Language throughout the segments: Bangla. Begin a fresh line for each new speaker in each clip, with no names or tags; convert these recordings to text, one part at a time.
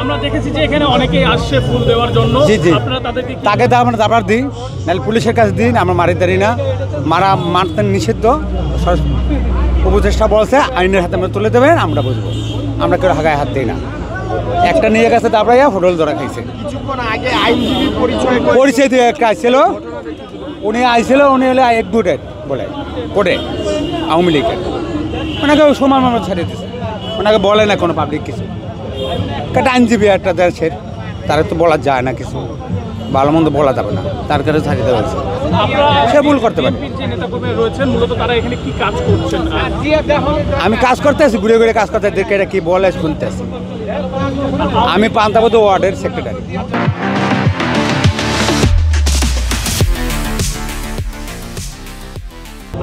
আমরা দেখেছি যে এখানে অনেকেই আসছে ফুল দেওয়ার জন্য, আপনারা তাদেরকে
তাকে তো আমরা দাবার দিই, নাহলে পুলিশের কাছে দিন, আমরা মারি দাঁড়ি না, মারতে নিষিদ্ধ। উপদেষ্টা বলছে আইনের হাতে আমরা তুলে দেবেন, আমরা বুঝবো, আমরা কেউ হাগায় হাত দিই না। একটা নিয়ে গেছে দাবড়াইয়া হোটেল ধরা খাইছে। পরিচয় দিয়ে একটা আসছিল, উনি আইছিল, উনি হলে এক্সিকিউটেড বলে কোর্টে আওয়ামী লীগের, ওনাকে সমান মানুষ ছাড়িয়ে দিচ্ছে, ওনাকে বলে না কোনো পাবলিক কিছু। একটা আইনজীবী একটা দেশের, তারা তো বলা যায় না কিছু, ভালো মন্দ বলা যাবে না, তার কাছে ছাড়িয়ে দেওয়া হয়েছে, সে ভুল করতে পারে। আমি কাজ করতে আছি, ঘুরে ঘুরে কাজ করতে, দেখে এটা কি বলে শুনতে আছি। আমি পান্তাবদ ওয়ার্ডের সেক্রেটারি।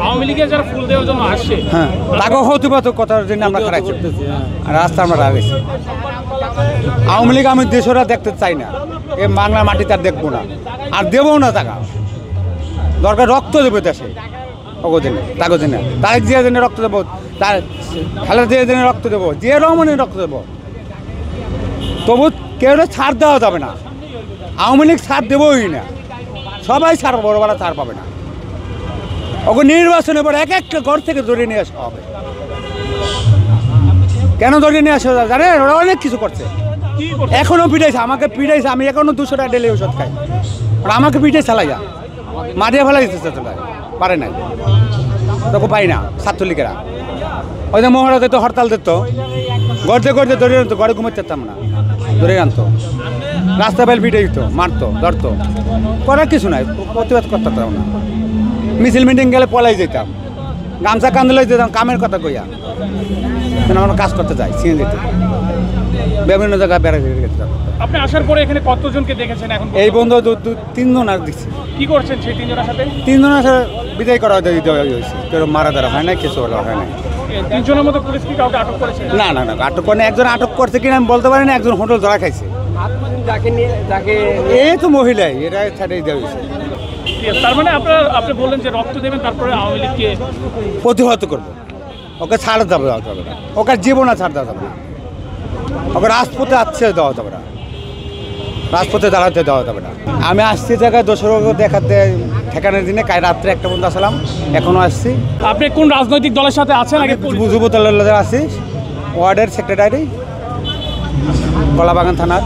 আওয়ামী লীগের যারা ফুল দেওয়ার জন্য আসে,
হ্যাঁ, তাকে হতে পারতো কথার জন্য আমরা খারাপ রাস্তা আমরা রাখেছি। আওয়ামী লীগ আমি দেশরা দেখতে চাই না, এ বাংলা মাটি তার দেখবো না, আর দেবও না টাকা। দরকার রক্ত দেবো দেশে, তাকে দিনে তারেক জিয়া দিনে রক্ত দেবো, তার খালেদা জিয়া দিনে রক্ত দেবো, জিয়া রহমানের রক্ত দেবো, তবু কেউ ছাড় দেওয়া যাবে না। আওয়ামী লীগ ছাড় দেবোই না, সবাই ছাড়, বড় বড় ছাড় পাবে না। ওকে নির্বাচনের পর এক একটা ঘর থেকে ধরে নিয়ে আসা হবে। কেন ধরে নিয়ে আসা জানেন? ওরা অনেক কিছু করছে, এখনো পিটাইছে, আমাকে পিটাইছে, আমি এখনো 200 টাকা ডেলি ওষুধ খাই, ওরা আমাকে পিটাই চালাই যা, মারিয়ে ফেলাই দিচ্ছে, পারে নাই, তোকে পাই না। ছাত্রলীগেরা ওই যে মহারাজে তো হরতাল দিত, গড়তে গড়তে ধরে আনতো, ঘরে ঘুমাতে যেতাম না, ধরে আনতো, রাস্তা বাইল পিটাই দিত, মারতো, ধরতো, করার কিছু নাই, প্রতিবাদ করতে পারতাম না। মিছিল মিটিং গেলে পলাই যেতাম, গামছা কান্দলে যেতাম, কামের কথা কইয়া, আমরা কাজ করতে যাই সিএনজিতে, বিভিন্ন জায়গায় বেড়াতে যেতাম।
আপনি আসার পরে এখানে কতজনকে দেখেছেন? এখন
এই বন্ধু 3জন আর দেখছি।
কি করছেন সেই 3জনের সাথে?
3জনের সাথে বিদায় করা হয়েছে, কেউ মারা ধরা হয় না, কিছু হলো হয় না।
3জনের মধ্যে পুলিশ কি কাউকে আটক করেছে?
না না না, আটক করে না। একজন আটক করছে কিনা আমি বলতে পারি না, একজন হোটেল ধরা খাইছে। এই তো মহিলাই, এরা ছাড়িয়ে দেওয়া হয়েছে।
তার মানে আপনি বললেন যে রক্ত দেবেন, তারপরে আওয়ামী লীগকে
প্রতিহত করবো, ওকে ছাড় দেওয়া যাবে না, ওকে জীবনে ছাড় দেওয়া যাবে না, ওকে রাজপথে আসছে দেওয়া যাবে না, রাজপথে দাঁড়াতে দেওয়া যাবে না। আমি আসছি জায়গায় দোসরকে দেখাতে, ঠেকানোর দিনে কাল রাত্রে 1টা পর্যন্ত আসলাম, এখনও আসছি।
আপনি কোন রাজনৈতিক দলের সাথে আছেন?
যুব দলের আছি, ওয়ার্ডের সেক্রেটারি, কলাবাগান থানার।